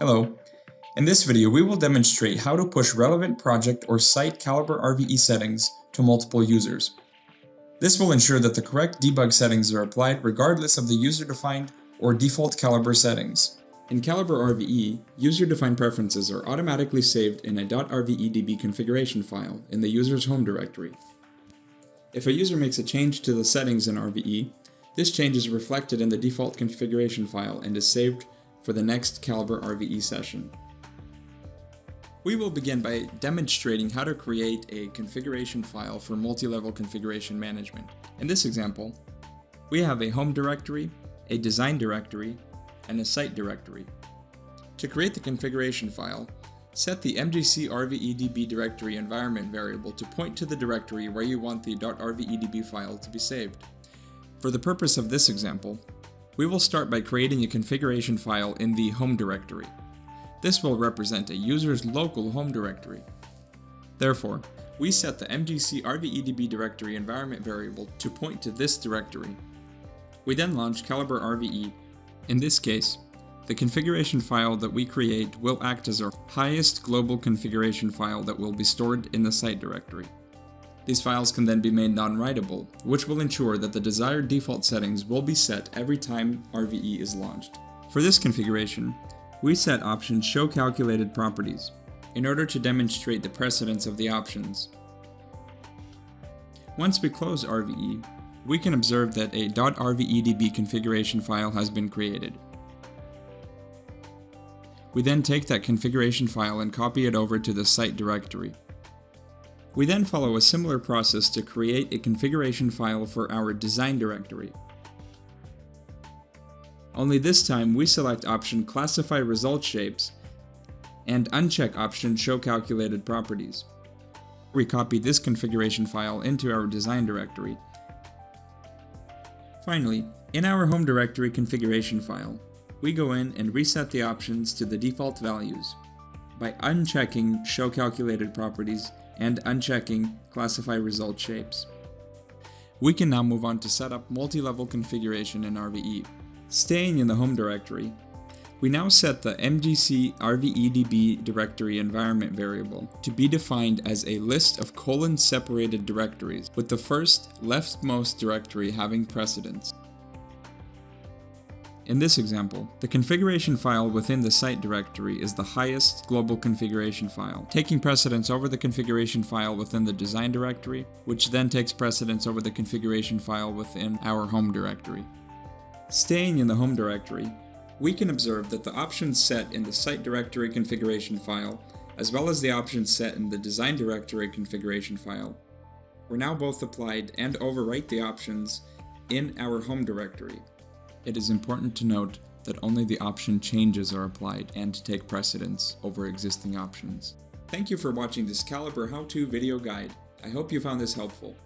Hello. In this video, we will demonstrate how to push relevant project or site Calibre RVE settings to multiple users. This will ensure that the correct debug settings are applied regardless of the user-defined or default Calibre settings. In Calibre RVE, user-defined preferences are automatically saved in a .rvedb configuration file in the user's home directory. If a user makes a change to the settings in RVE, this change is reflected in the default configuration file and is saved for the next Calibre RVE session. We will begin by demonstrating how to create a configuration file for multi-level configuration management. In this example, we have a home directory, a design directory, and a site directory. To create the configuration file, set the MGC RVEDB directory environment variable to point to the directory where you want the .rvedb file to be saved. For the purpose of this example, we will start by creating a configuration file in the home directory. This will represent a user's local home directory. Therefore, we set the MGC RVEDB directory environment variable to point to this directory. We then launch Calibre RVE. In this case, the configuration file that we create will act as our highest global configuration file that will be stored in the site directory. These files can then be made non-writable, which will ensure that the desired default settings will be set every time RVE is launched. For this configuration, we set option Show Calculated Properties in order to demonstrate the precedence of the options. Once we close RVE, we can observe that a .rvedb configuration file has been created. We then take that configuration file and copy it over to the site directory. We then follow a similar process to create a configuration file for our design directory. Only this time we select option Classify Result Shapes and uncheck option Show Calculated Properties. We copy this configuration file into our design directory. Finally, in our home directory configuration file, we go in and reset the options to the default values by unchecking Show Calculated Properties and unchecking Classify Result Shapes. We can now move on to set up multi-level configuration in RVE. Staying in the home directory, we now set the MGC RVEDB directory environment variable to be defined as a list of colon-separated directories, with the first leftmost directory having precedence. In this example, the configuration file within the site directory is the highest global configuration file, taking precedence over the configuration file within the design directory, which then takes precedence over the configuration file within our home directory. Staying in the home directory, we can observe that the options set in the site directory configuration file, as well as the options set in the design directory configuration file, were now both applied and overwrite the options in our home directory. It is important to note that only the option changes are applied and take precedence over existing options. Thank you for watching this Calibre how-to video guide. I hope you found this helpful.